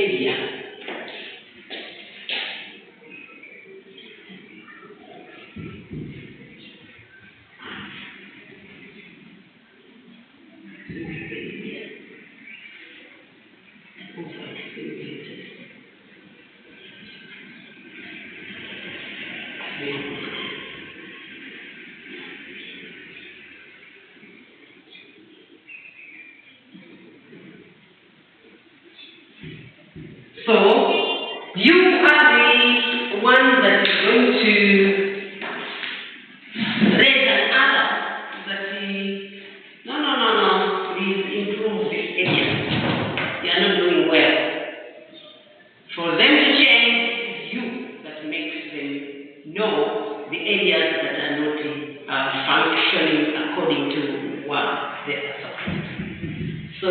area. So, you are the one that is going to raise an alert that no, please improve this area. You are not doing well. For them to change, it's you that makes them know the areas that are not functioning according to what they are supposed to. So,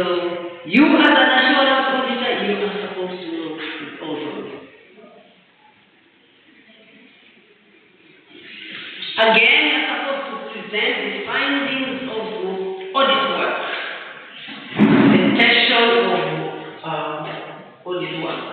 you as an assurance auditor, you are supposed to know all those. Again, you are supposed to present the findings of audit work, presentation of audit work.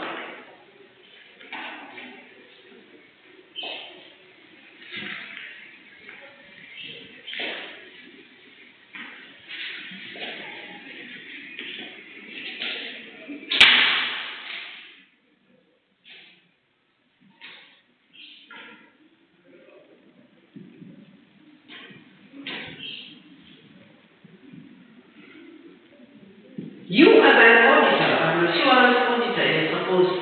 You as an auditor, an assurance auditor, is supposed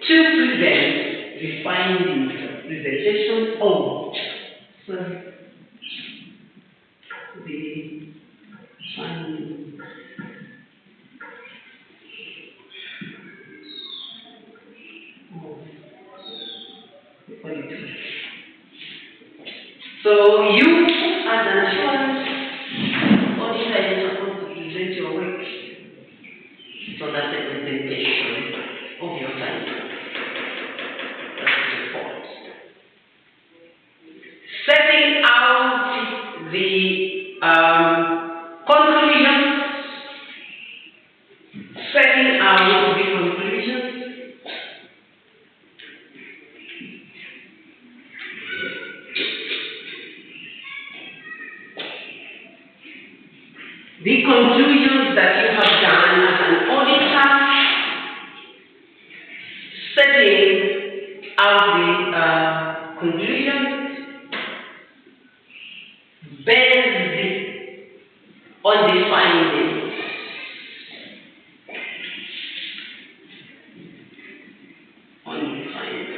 to present the findings, presentation of the findings of the auditor. So you as an assurance auditor is supposed to present your work. So that's the presentation of your findings. That's the report. Setting out the conclusions. Setting out the conclusions. The conclusions that you have done as an auditor, setting out the conclusions based on the findings. On the findings.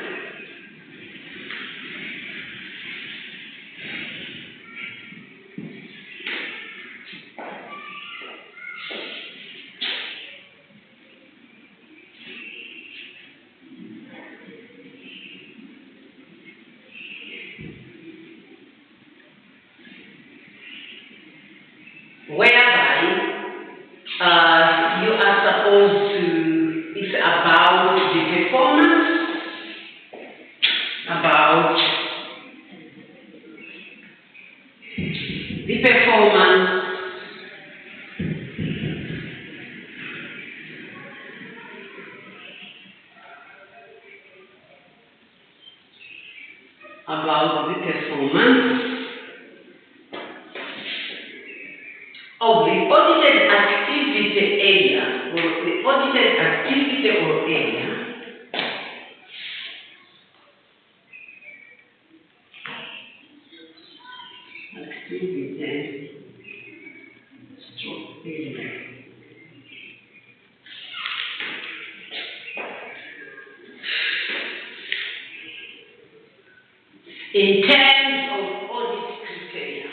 Whereby you are supposed to, it's about the performance, about the performance of the audited activity area, or the audited activity or area, activity stroke area. In terms of audit criteria.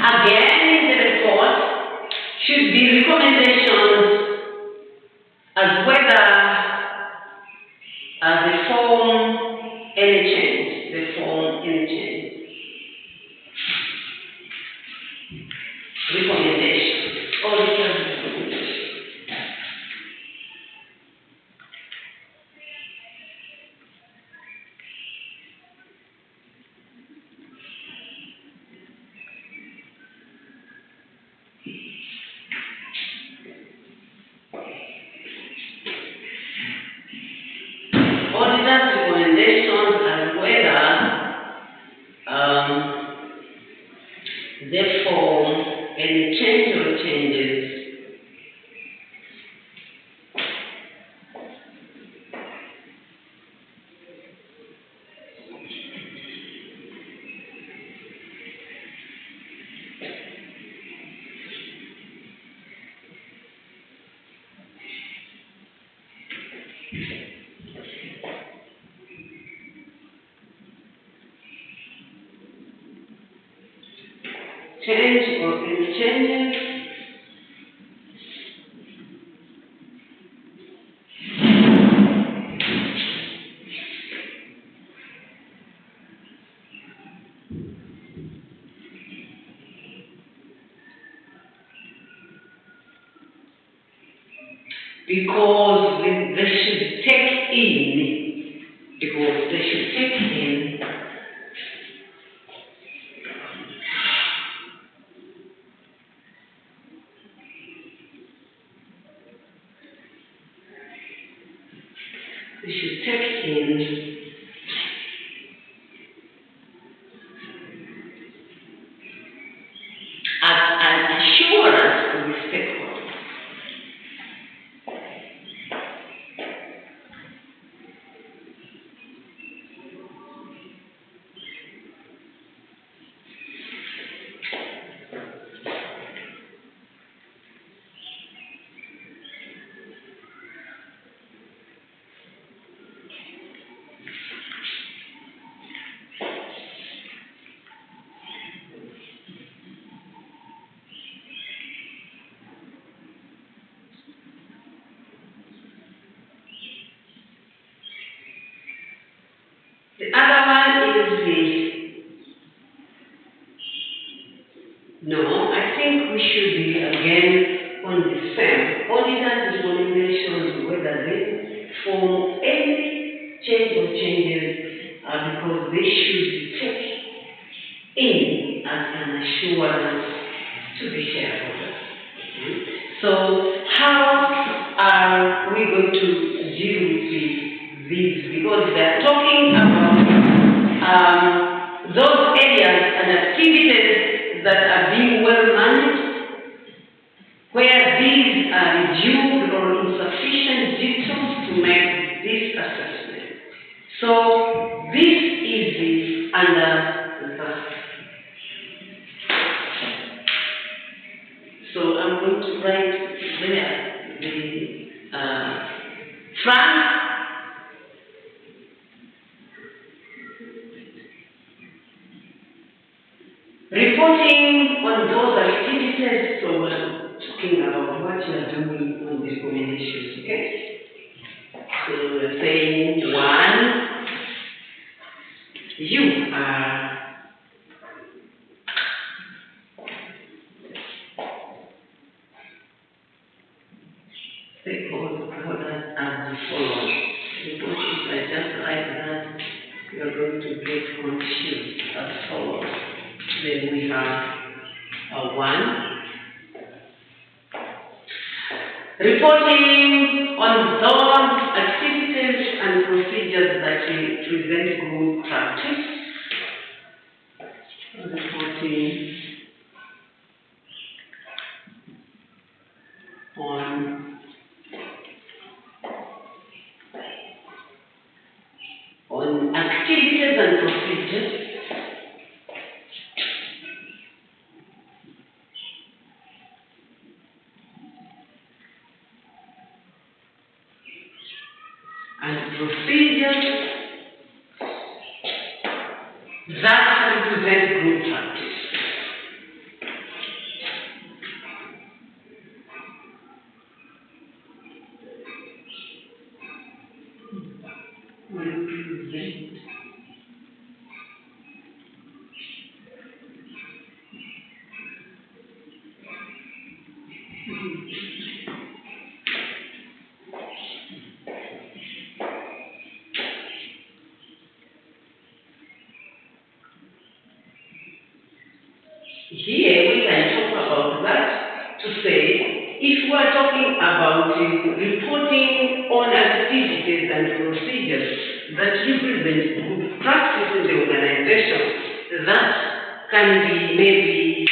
Again, in the report should be recommendations as whether the form any change. Recommendation. Auditor's recommendation. Auditor's recommendations as whether the form any change or changes change or any changes because they should take in, because they should take in as an assurance to the stakeholders. The other one is no, I think we should be again on the same. Auditor's recommendations whether they form any change or changes because they should take in as an assurance to the shareholders. So how are we going to deal with these? Because they are talking about those areas and activities that are being well managed, where these are reduced or insufficient details to make this assessment. So this is under the. So I'm going to write there the front. Reporting on those activities, so we're talking about what you are doing on the recommendations, okay? So we're saying one, you are stakeholders as the following. Reporting, if I just write that, you are going to get confused as follows. Then we have one. Reporting on those activities and procedures that present good practice. Reporting on activities and procedures and procedures that represent good practice. Represent Here we can talk about that to say if we are talking about reporting on activities and procedures that represent good practice in the organization, that can be maybe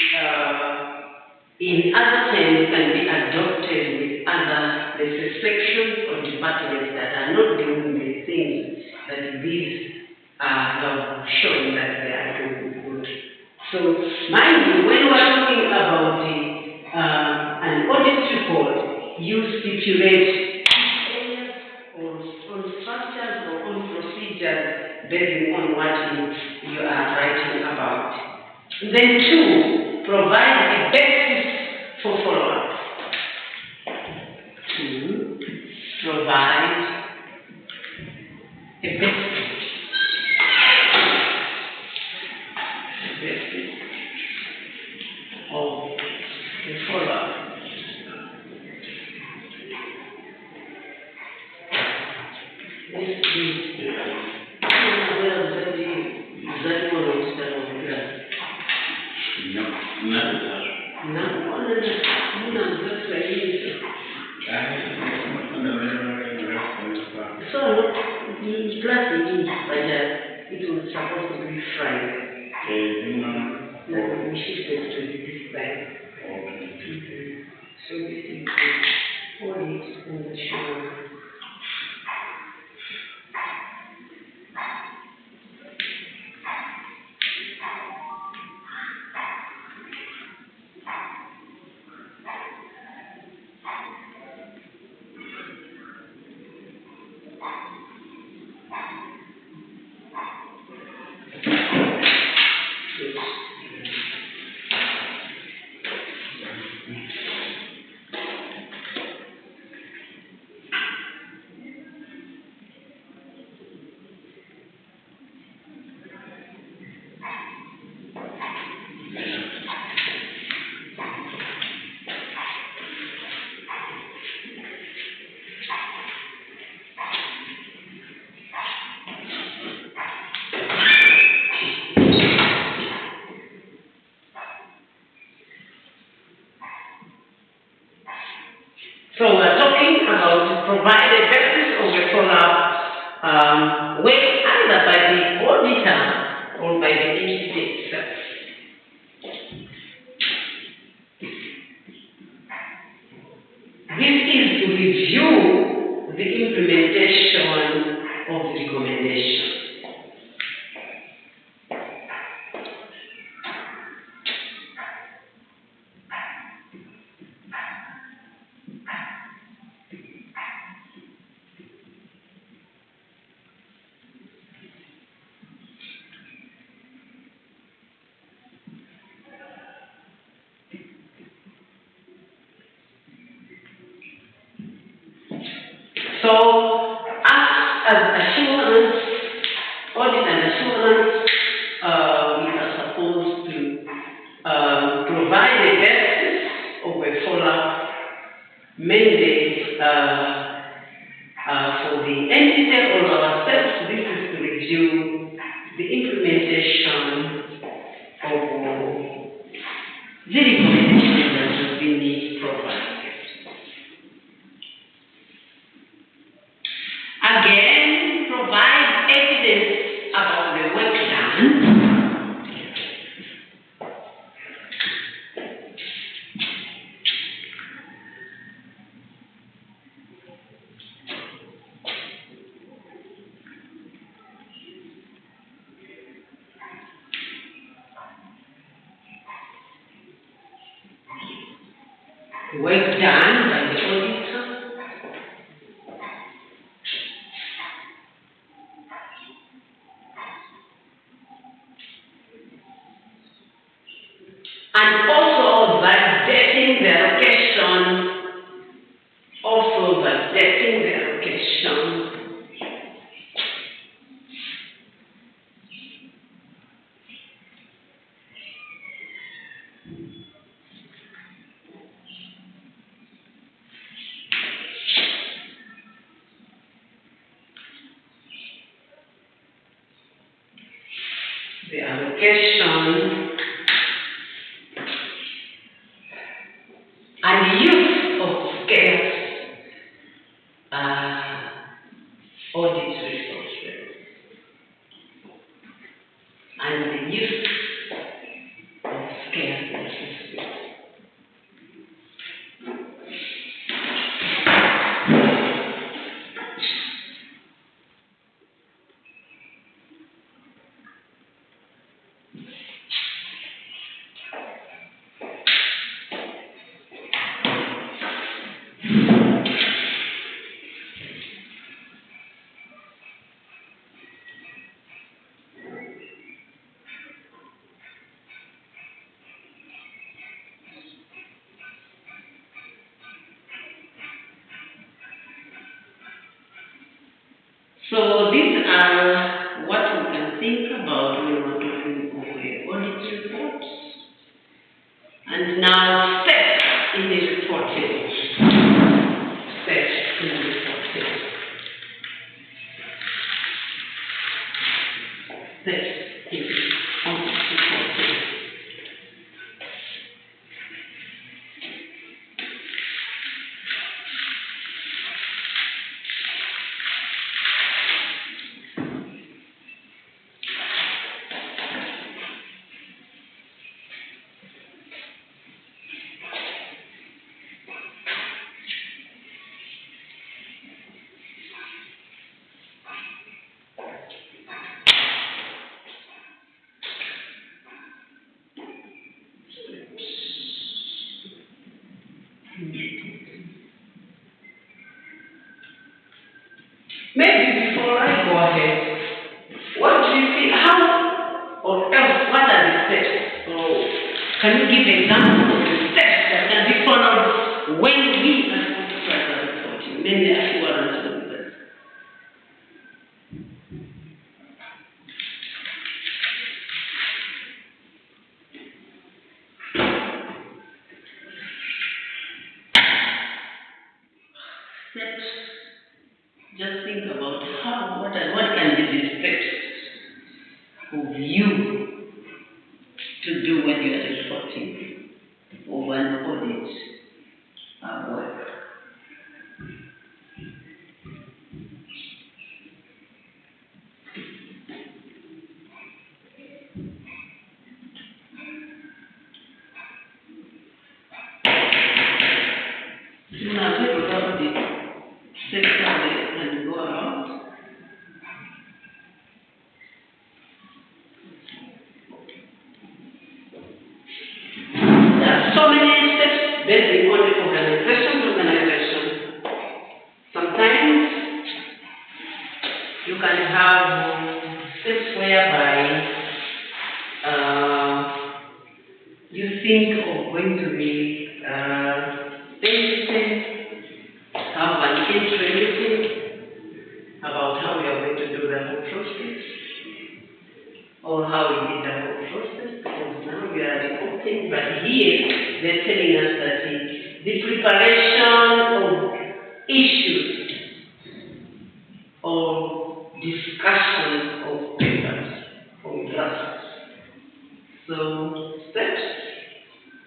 in other terms can be adopted with other sections or departments that are not doing the things that these have shown that they are doing good. So, mind you, when we are talking about an audit report, you stipulate areas or on structures or on procedures based on what you are writing about. Then two, provide a basis for follow-up. Two, provide a basis of the follow-up. This is so the class but it was supposed to be Friday. No, we shifted to this time. So this is the audit and the show. So we're talking about provide a basis of a follow-up work either by the auditor or by the entity itself. This is to review the implementation of the recommendation. So, as assurance, audit and assurance, we are supposed to provide a basis of a follow-up mandate for the entity or ourselves. This is to review the implementation of the recommendation that has been provided. Again, provide evidence about the work done. Work done by the auditor. And also validating the allocation, the allocation and the use of scarce resources. So these are what we can think about when we're talking of the audit report. And now steps in the reporting. Steps in the reporting. Steps in the reporting. Maybe before I go ahead, what do you think? How or else, what are the steps? So, can you give examples of the steps that can be followed when we as auditors are reporting? Mainly assurance auditors. Steps. Just think about what can be the steps of you to do when you are reporting over an audit work. Now, we will have the steps and go around. There are so many steps based on the organization. Sometimes you can have steps whereby you think of going to the have an entry about how we are going to do the whole process, or how we did the whole process, because now we are reporting, but here they're telling us that the preparation of issues or discussion of papers or drafts. So steps,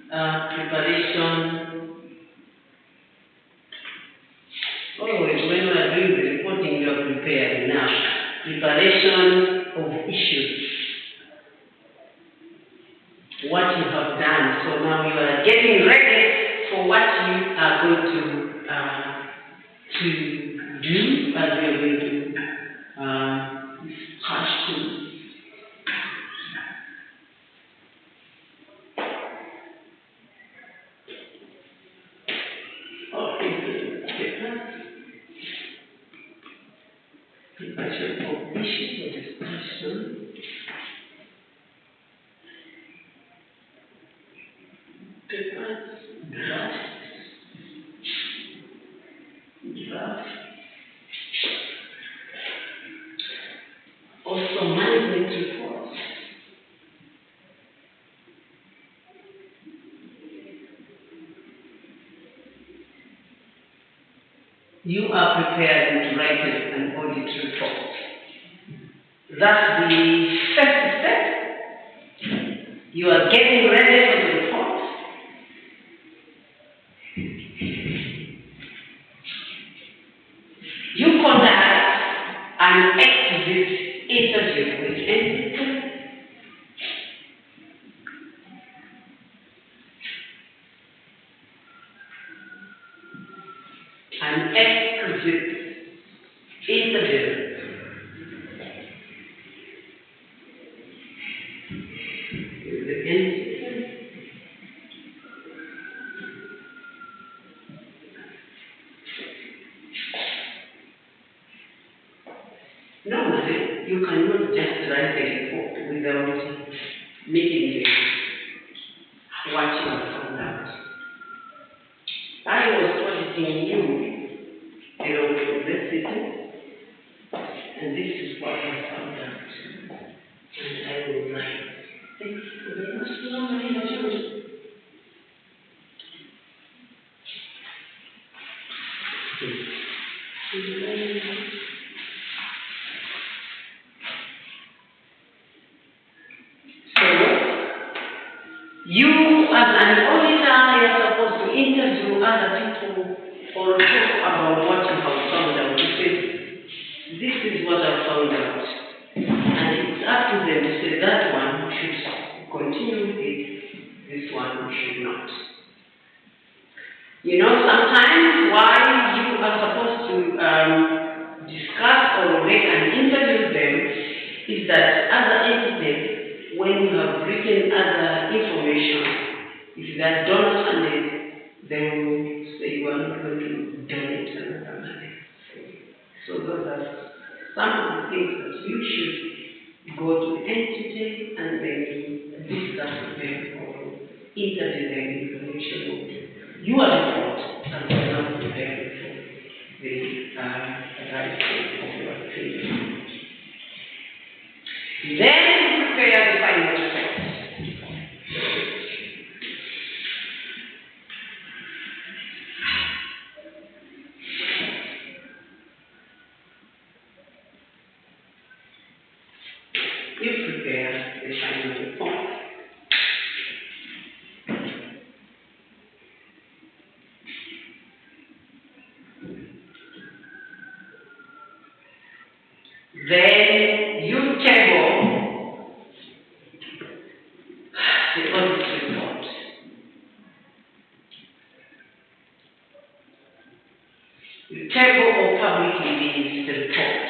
preparation. Always when we are doing the reporting, we are prepared now. Preparation of issues. What you have done. So now you are getting ready for what you are going to do, as we are going to hash to. Preparation of issues or discussion. Draft. Also management reports. You are prepared to write an audit report. That's the first step. You are getting ready for the report. You conduct an exit interview with entity. an exit interview. Normally, you cannot just write a report without meeting what you have found out. I was auditing you at university, and this is what I found out. And I will write. Thank you very much for my attention. You, as an auditor, are supposed to interview other people or talk about what you have found out. You say, this is what I found out. And it's up to them to say that one should continue with it, this one should not. You know, sometimes why you are supposed to discuss or make an interview with them is that other entities, when you have written other information, if they are donor funded, they will say you are not going to donate another money. So those are some of the things that you should go to the entity and then discuss with them or interview them in connection with your report and for example preparing for the writing of your opinion. Then prepare the final report. You prepare the final report. Then you table the audit report. You table or publicly release the report.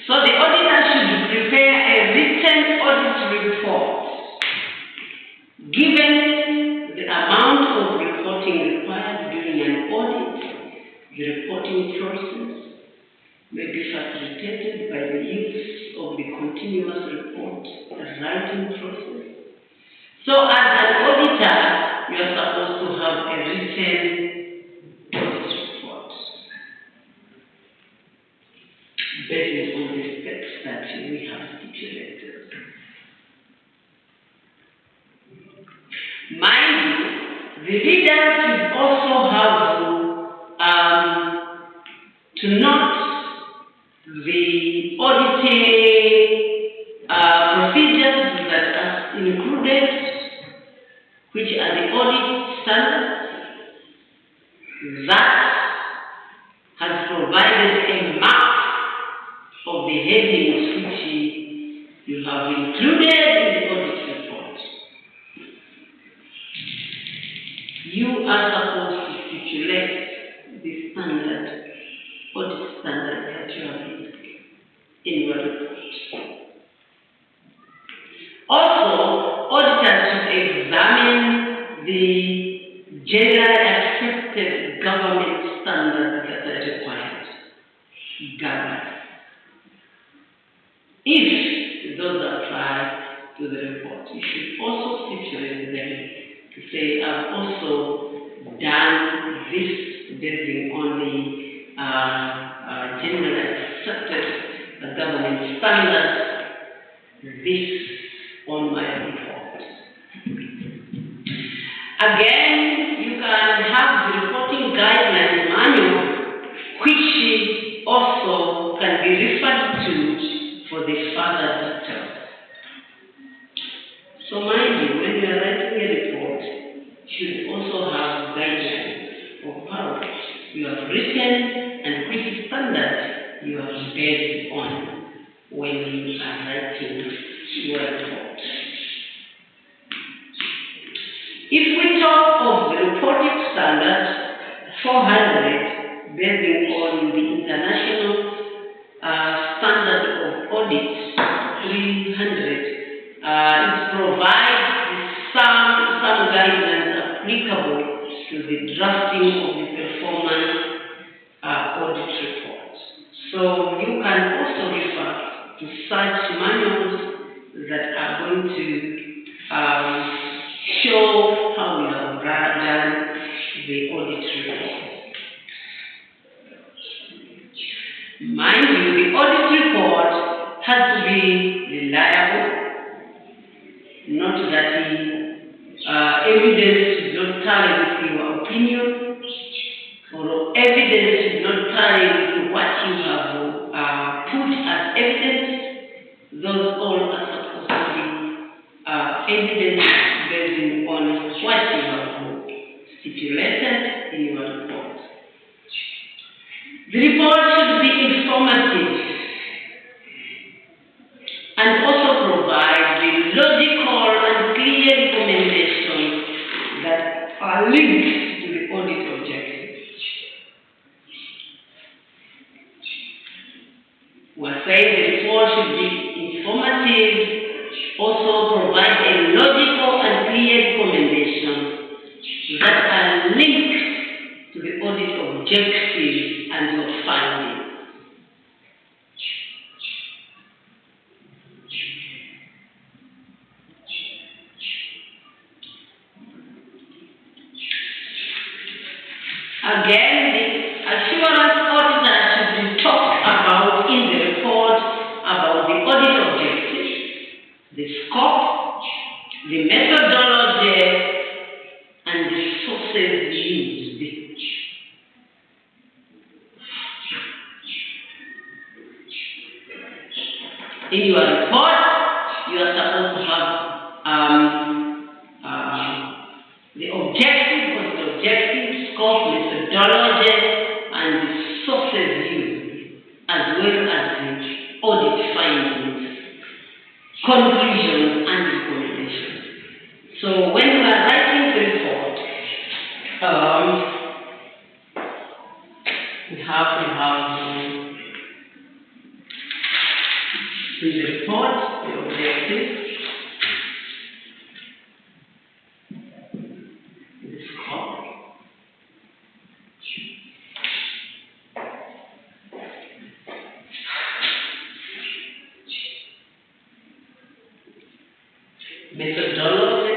So the auditor should prepare a written audit report, given the amount of reporting required during an audit. The reporting process may be facilitated by the use of the continuous report writing process. So as an auditor, you are supposed to have a written audit report based on the steps that we have stipulated. Mind you, the leader should also have to note the auditing procedures that are included, which are the audit standards that has provided a map of the headings which you have included in the audit report. You are supposed to stipulate the standard, audit standard that you have in your report. Also, auditors should examine the generally accepted government standards that are required. Government. If those apply to the report, you should also stipulate them to say, I've also done this based on the generally accepted government standards, this on my report. also can be referred to for the further details. So mind you, when you are writing a report, you should also have guidelines of how you have written and which standard you have based on when you are writing your report. If we talk of the reporting standard 400, based on the international standard of audit 300, it provides some guidelines applicable to the drafting of the performance audit report. So you can also refer to such manuals that are going to show how you have done the audit report. Mind you, the audit report has to be reliable, not that evidence should not tally with your opinion, or evidence should not tally with what you have put as evidence. Those all are supposed to be evidence based on what you have stipulated in your report. The report should be informative and also provide the logical and clear recommendations that are linked to the audit objectives. We're saying the report should be informative, also provide a logical and clear recommendations that are linked to the audit objectives and your findings. Again, the assurance auditor should be talked about in the report about the audit objectives, the scope, the methodology, and the sources used. In your report, you are supposed to have the objective was the objective, scope, methodology, and the sources used, as well as the audit findings, conclusions, and recommendations. So when we are writing the report, we have to have in the report the objective, the scope, methodology,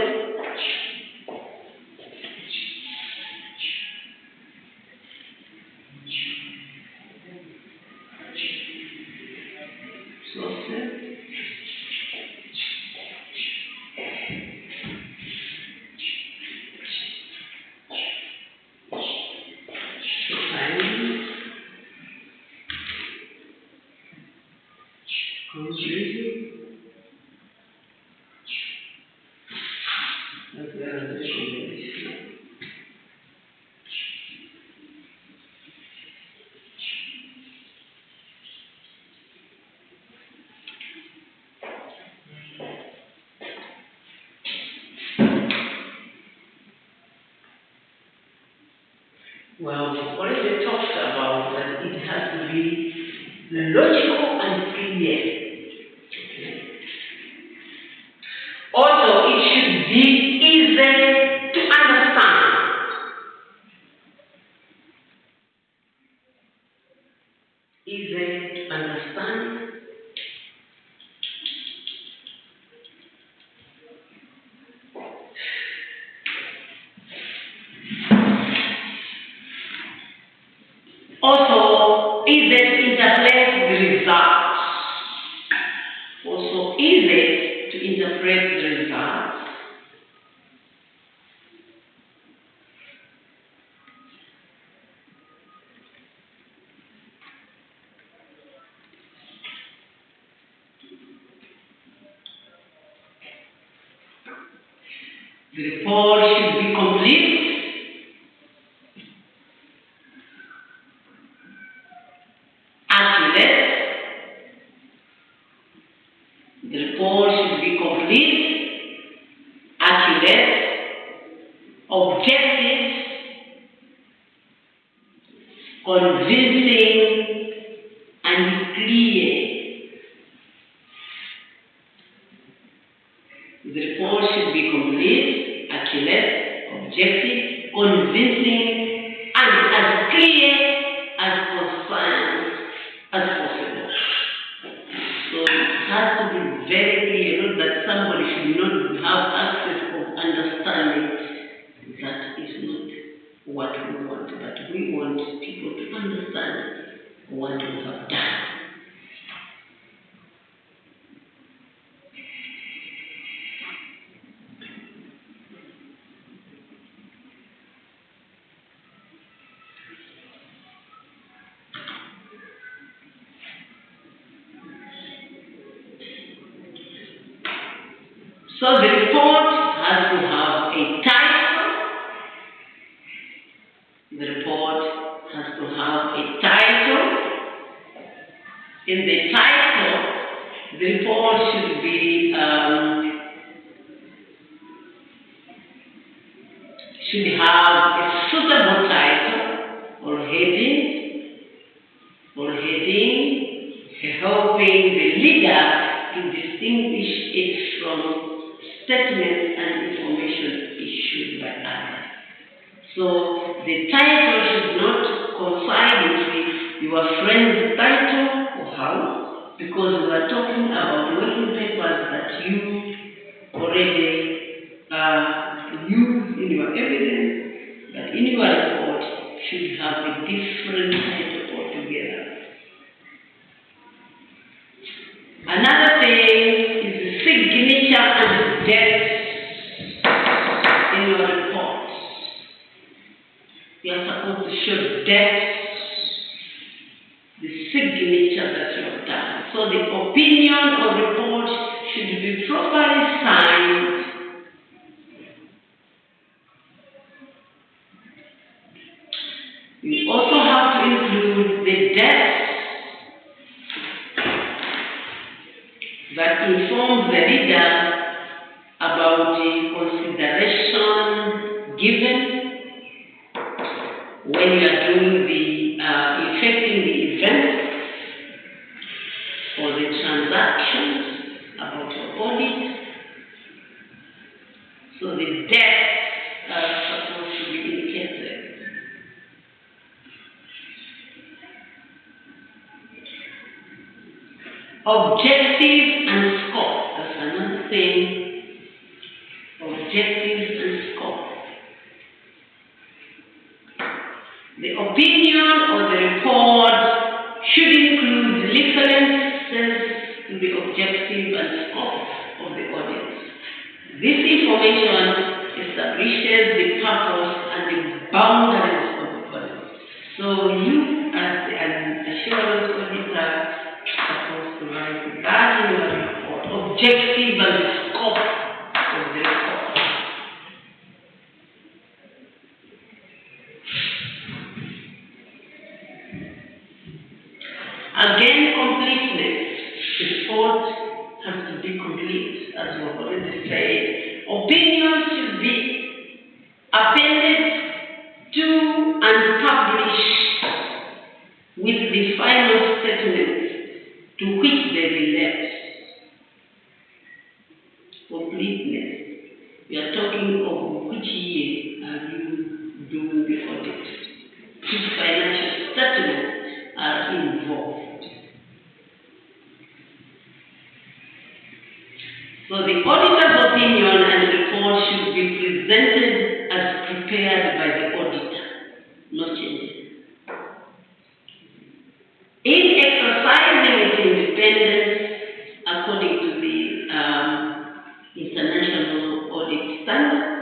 sources, findings, conclusion, as well as recommendation. Well, we've already talked about that it has to be logical and clear. Okay. Also, it should be easy to understand. Easy to understand. Also, easy to interpret the results. Also, easy to interpret the results. The report should be complete, accurate. The report should be complete, accurate, objective, convincing, and clear. The report should be complete, accurate, objective, convincing, and as clear as concise as possible. So it has to be very clear, not that somebody should not have access of understanding. That is not what we want, but we want people to understand what we have done. So the report has to have a title. The report has to have a title. In the title, the report should be should have a suitable title or heading, helping the leader to distinguish it from statements and information issued by others. So the title should not coincide with your friend's title or house, because we are talking about working papers that you already use in your evidence, but in your report should have a different title altogether. Another thing is the signature and date in your report. You are supposed to show date, the signature that you have done. So the opinion or report should be properly signed. You also have to include the date that informs the reader about the consideration given when you are doing the effecting the event or the transactions about your audit. So the date are supposed to be indicated. Objective and scope. That's another thing. Objectives and scope. The opinion or the report should include references to the objective and scope of the audit. This information establishes the purpose and the boundaries of the audit. So you, as an assurance auditor, supposed to write that in your report, objective and the scope of the report. Again, completeness. The report has to be complete, as we have already said. Opinions should be appended to and published with the final statement to which they relate. Completeness. We are talking of which year are you doing the audit? Which financial statements are involved? So the auditor's opinion and report should be presented as prepared by the auditor, no changes. In exercising its independence according to the international audit standards,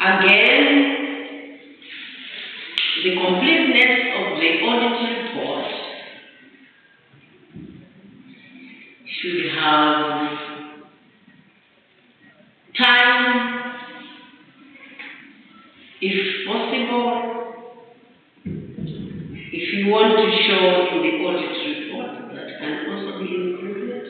Again, the completeness of the audit report should have time, if possible, if you want to show in the audit report, that can also be included.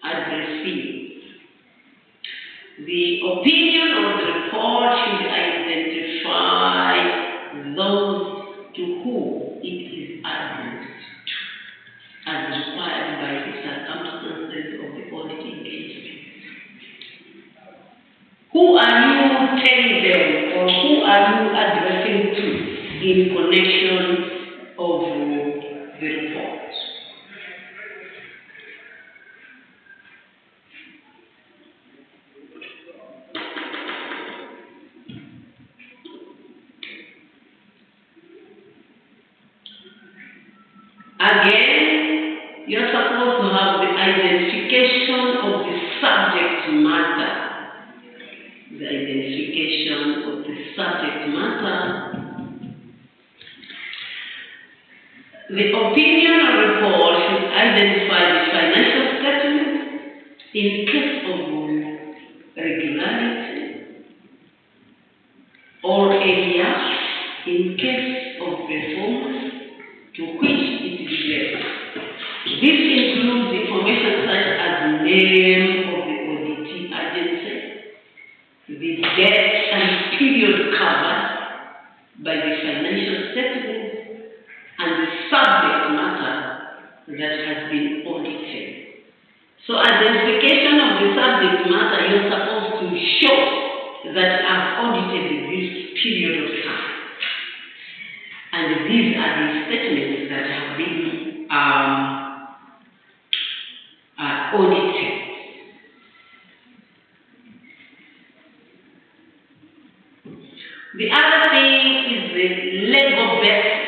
Addressee. The opinion of the report should identify those to whom it is addressed to, as required by the circumstances of the audit engagement. Who are you telling them, or who are you addressing to in connection of the report? Again, you're supposed to have the identification of the subject matter. The identification of the subject matter. The opinion or report should identify the financial statement in case of regularity or area in case of performance to which it is related. This includes information such as the name of the auditing agency, the date and period covered by the financial statement, and the subject matter that has been audited. So identification of the subject matter, you're supposed to show that I've audited this period of time. And these are the statements that have been audited. The other thing is the legal basis.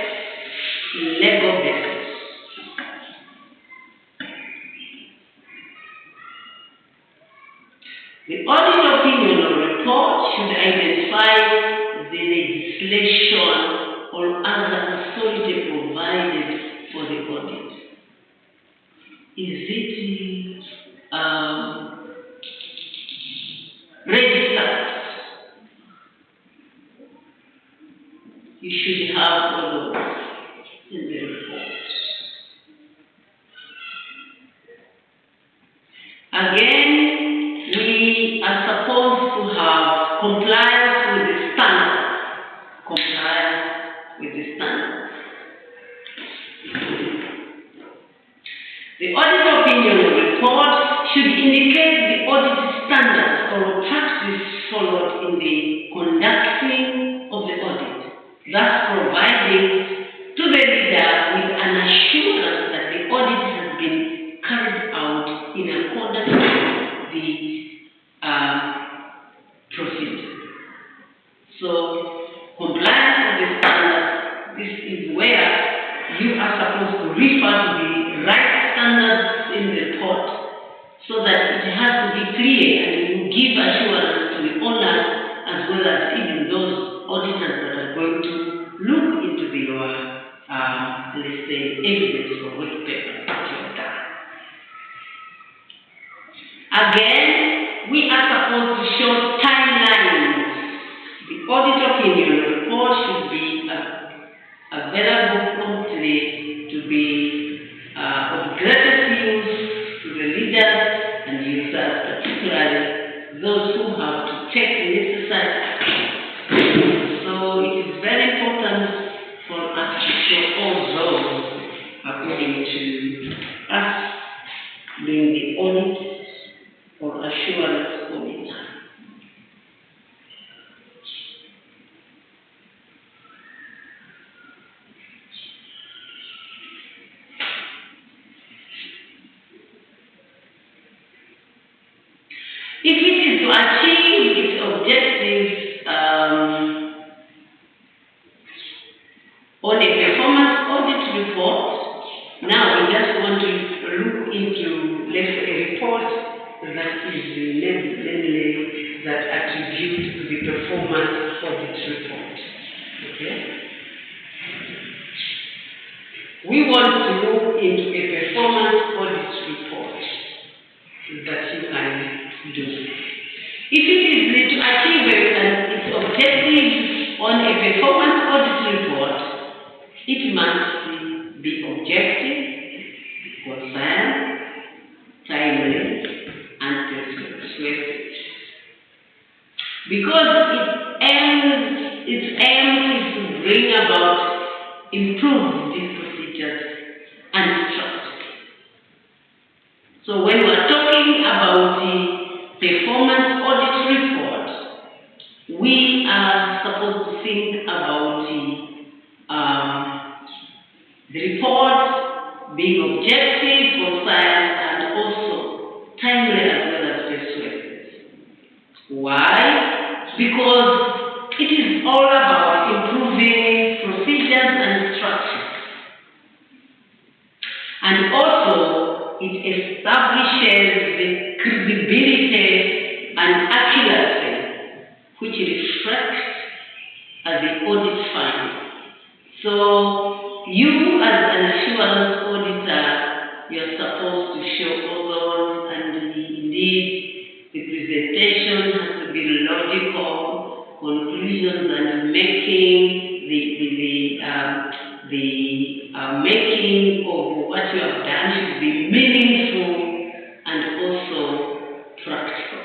Legal basis. The audit opinion or report should identify the legislation or other authority provided for the audit. Is it registered? You should have all those in the report. Again, we are supposed to have compliance with the standard. Compliance with the standard. The audit opinion report should indicate the audit standards or practice followed in the conducting of the audit, thus providing to the reader with an assurance that the audit has been carried out in accordance with the procedure. So, compliance with the standards, this is where you are supposed to refer to the right standards in the report so that it has to be clear and you give assurance to the owners as well as even those auditors that are going to look into your, let's say, evidence or white paper that you have done. Again, we are supposed to show timelines. The audit opinion report should be available promptly to be of greatest use to the leaders and users, particularly those who have to take the necessary action. So it is very important for us to show all those according to us doing the audit or assurance audit. If it is to achieve its objectives on a performance audit report, now we just want to look into a report that is namely that attributes the performance audit report. Okay? We want to look into a performance audit report that you can do. If it is to achieve its objective on a performance audit report, it must be objective, concise, timely, and persuasive. Because its aim is to bring about improved these procedures and structures. So when we're talking about the performance audit report, we are supposed to think about the report being objective, concise, and also timely as well as persuasive. Why? Because it is all about improving procedures and structures. And also, it establishes the credibility and accuracy which reflects as the audit finding. So, you as an assurance auditor, you're supposed to show all those, and indeed the presentation has to be logical, conclusions, and making making of what you have done should be meaningful and also practical.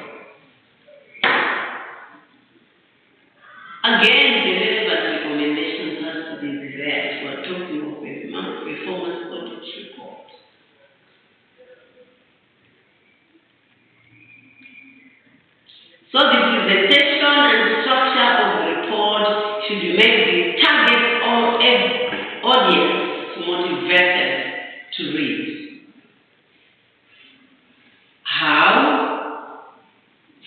Again, the relevant recommendations has to be there. We're talking of a performance audit report. So the presentation and structure of the report should make the target audience motivated to read. How?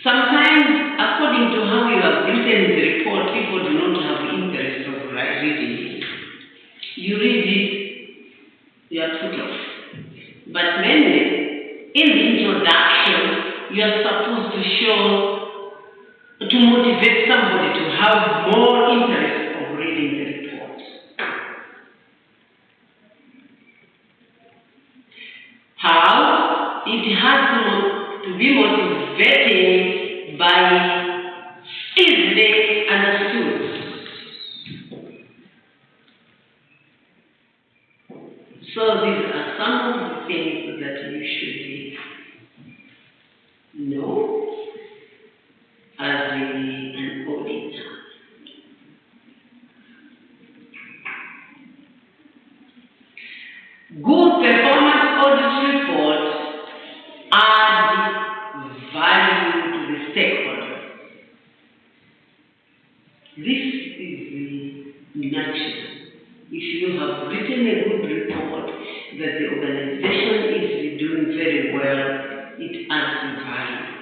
Sometimes, according to how you have written the report, people do not have interest of reading it. You read it, you are put off. But mainly, in the introduction, you are supposed to motivate somebody to have more interest of reading the report. How? It has to be motivating by easily understood. So these are some of the things that you should know as an auditor. Good performance audit reports add value to the stakeholders. This is the nutshell. If you have written a good report that the organization is doing very well, it adds value.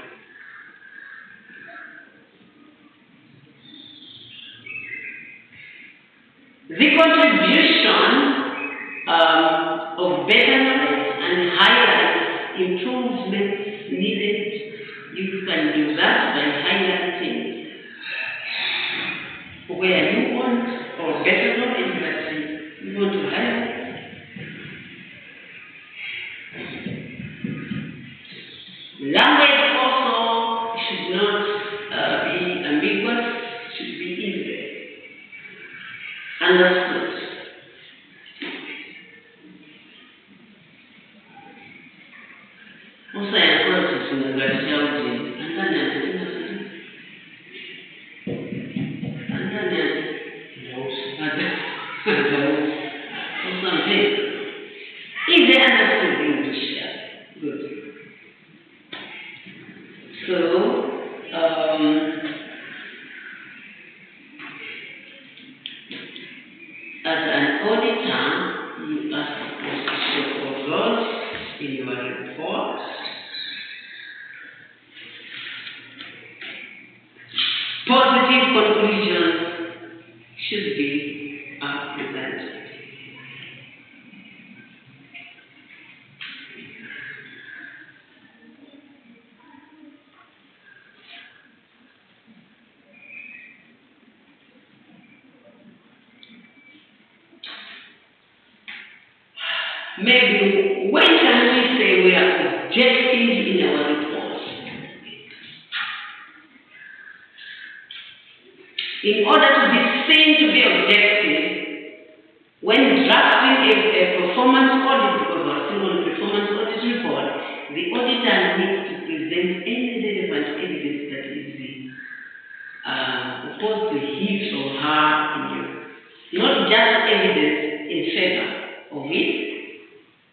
The contribution of better knowledge and highlights improvements needed. You can do that by highlighting where you want, or better knowledge that you want to highlight. Language also should not be ambiguous, should be easy understood. Also, I want to easy understood English. Good. So, as an auditor, you are supposed to show all those in your report. conclusions should be presented. Maybe when can we say we are objective in our reports? In order to be seen to be objective, when drafting a performance audit, because we're still on performance audit report, the auditor needs to present any relevant evidence that is opposed to his or her opinion, not just evidence in favor of it.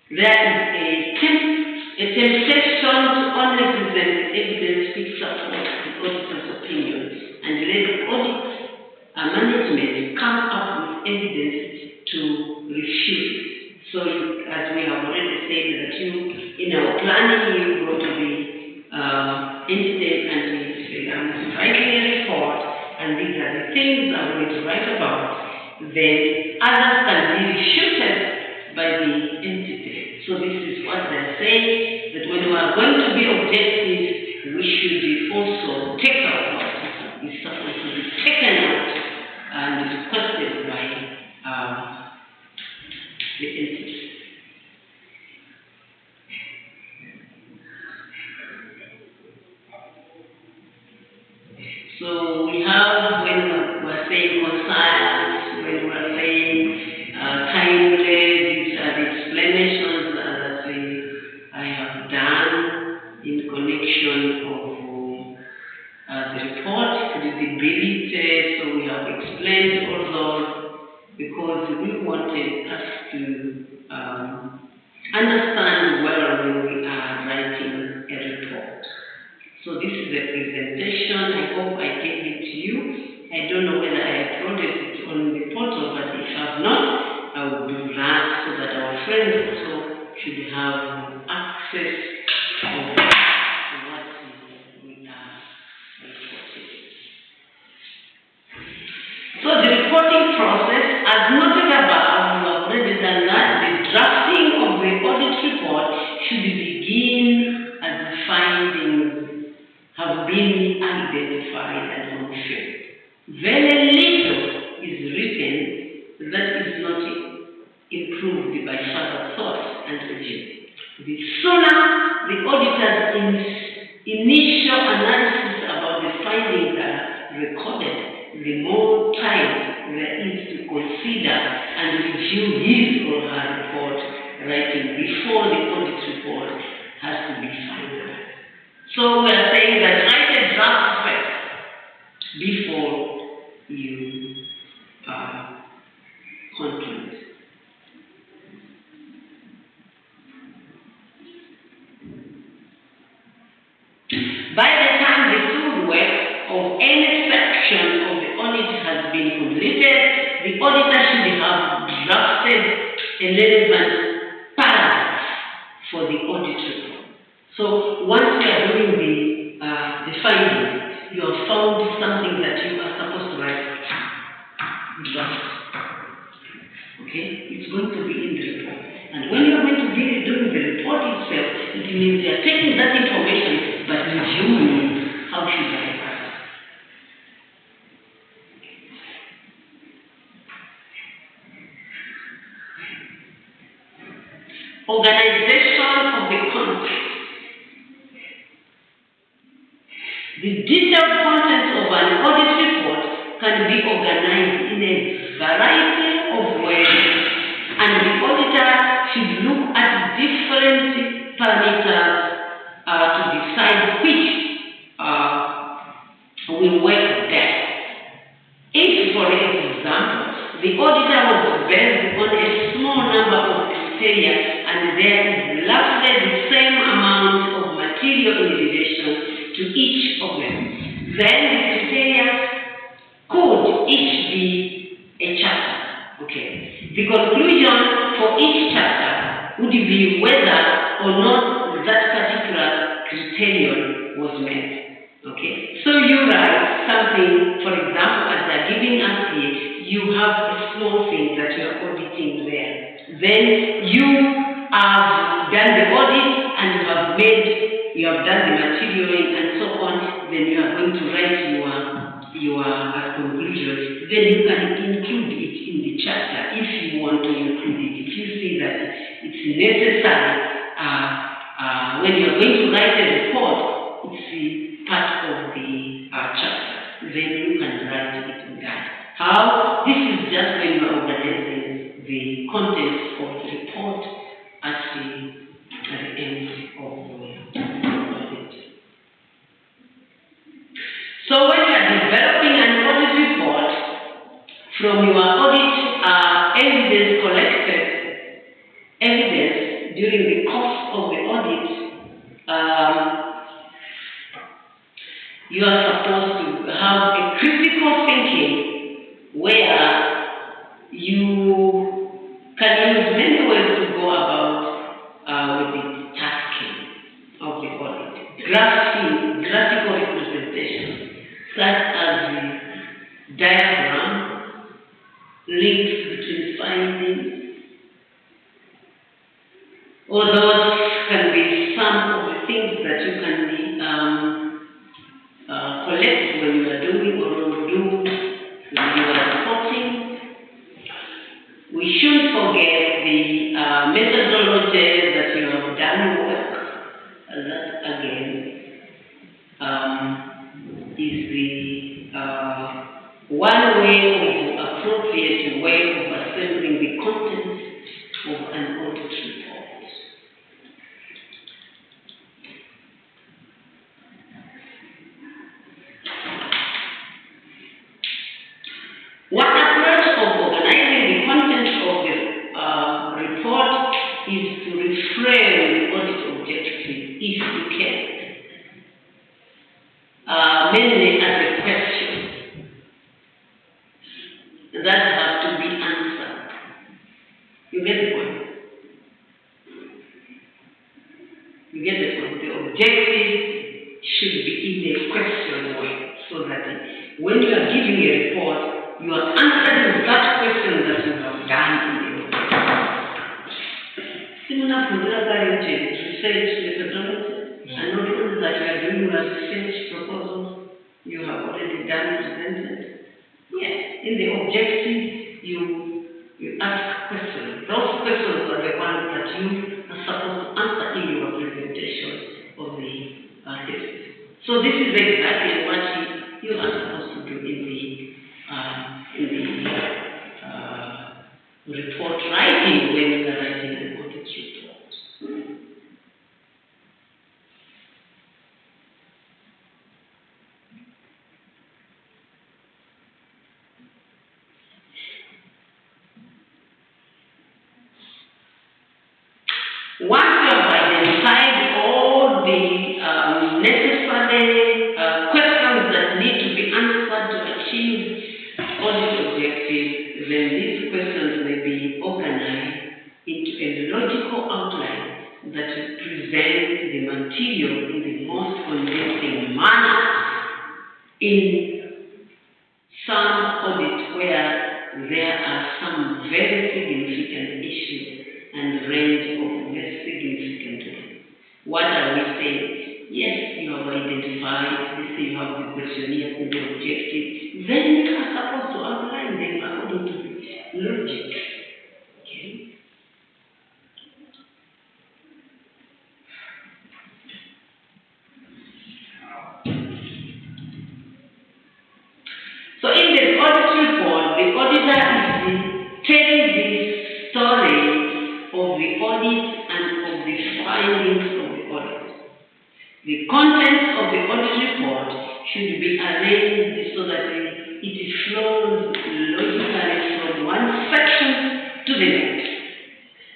There is a temptation to only present evidence which supports the auditor's opinion and let the audit management come up with evidence to refute it. So, as we have already said, that in our planning, you go to the entity and writing a report, and these are the things I'm going to write about. Then others can be refuted by the entity. So this is what they're saying, that when we are going to be objective, we should also take out what is supposed to be taken out and requested by the entity. So we have, when we're saying conscience, when we're saying timely, these are the explanations I have done in connection of the report, credibility. So we have explained all those because we wanted us to understand well when we are writing a report. So this is the presentation. I hope I gave it to you. I don't know whether I uploaded it on the portal, but if I have not, I will do that so that our friends also should have access to what we are reporting. So the reporting process, as noted above, you have already done that. The drafting of the audit report should begin as the findings have been identified and confirmed. Very little is written that is not improved by further thought and review. The sooner the auditor's initial analysis about the findings are recorded, the more time there is to consider and review his or her report writing before the audit report has to be finalized. So we are saying that write a draft first before you conclude. By the time the field work of any section of the audit has been completed, the auditor should have drafted a relevant paragraph for the audit report. So once you are doing the findings, you have found something that you are supposed to write. Draft. Okay? It's going to be in the report. And when you are going to be doing the report itself, it means you are taking that information but reviewing how should I write. Organization of the content. The detailed content of an audit report can be organized in a variety of ways, and the auditor should look at different parameters to decide which will work best. If, for example, the auditor was based on a small number of criteria and there is roughly the same amount of material in relation to each of them, then the criteria could each be a chapter. Okay. The conclusion for each chapter would be whether or not that particular criterion was met. Okay, so you write something, for example, as they're giving us here, you have a small thing that you are auditing there. Then you have done the audit and you have done the materialing and so on. Then you are going to write your conclusion. Then you can include it in the chapter if you want to include it. If you see that it's necessary, when you are going to write a report, it's part of the chapter. Then you can write it in that. How? This is just when you are organizing the contents of the report at the end of the audit. So when you are developing an audit report, from your audit evidence collected, evidence during the course of the audit, you are supposed to have a critical thinking where you can use many ways to go about with the tasking of the audit. Graphical representation, such as the diagram, links between findings. All those can be some of the things that you can collect when you are doing or do when you are reporting. We shouldn't forget the methodology that you have done work. That again is the one way of appropriate way of assembling the contents of an audit report. One approach of organizing the content of the report is to reframe the audit objective, if you can, mainly as a question that has to be answered. You get the point? You get the point? The objective should be in a question way, so that when you are giving a report, you are answering that question that you have done in the report. Similar to research methodology, and not only that you are doing your research proposals, you have already done presented. Yes, in the objective, you ask questions. Those questions are the ones that you are supposed to answer in your presentation of the thesis. So this is exactly what you are supposed to do in the report writing when you are writing an audit report. Once you have identified all the necessary questions that need to be answered to achieve audit objectives, then these questions may be organized into a logical outline that presents the material in the most convincing manner. In some audits where there are some very significant issues and range of less significant ones. What are we saying? Yes, you have identified this, you have the questionnaire and the objective. Then you are supposed to outline them according to the logic. Okay? So in the audit report, the auditor is telling the story of the audit and of the findings of the audit. The contents of the audit report should be arranged so that it flows logically from one section to the next.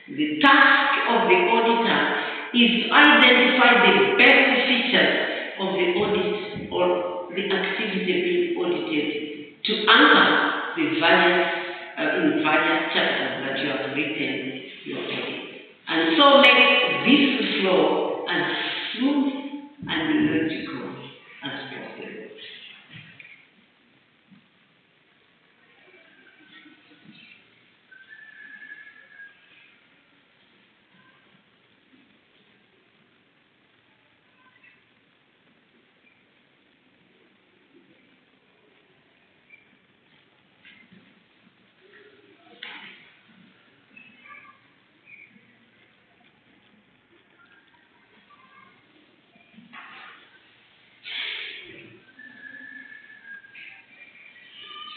The task of the auditor is to identify the best features of the audit or the activity being audited to answer the in various chapters that you have written your audit. And so make this flow as smooth and logical as possible.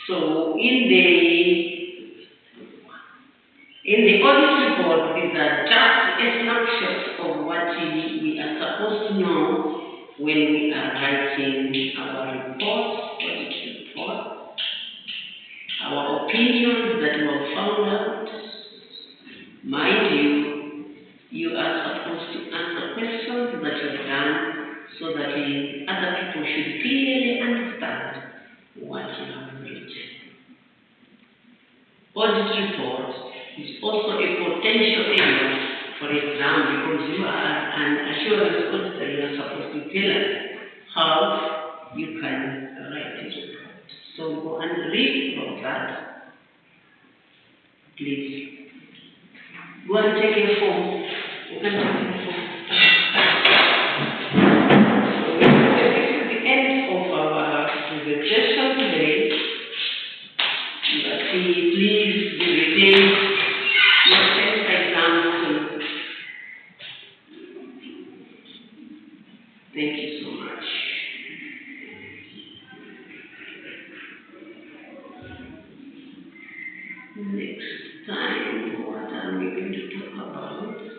So in the audit report, these are just a snapshot of what we are supposed to know when we are writing our report, audit report, our opinions that we have found out. Mind you, you are supposed to answer questions that you have done so that other people should clearly understand what you have written. Audit report is also a potential area for exam because you are an assurance auditor. You are supposed to tell us how you can write this report. So go and read about that, please. Go and take your phone. You can take your phone. So this is the end of our presentation today. Please be retained your test exam soon. Thank you so much. Next time, what are we going to talk about?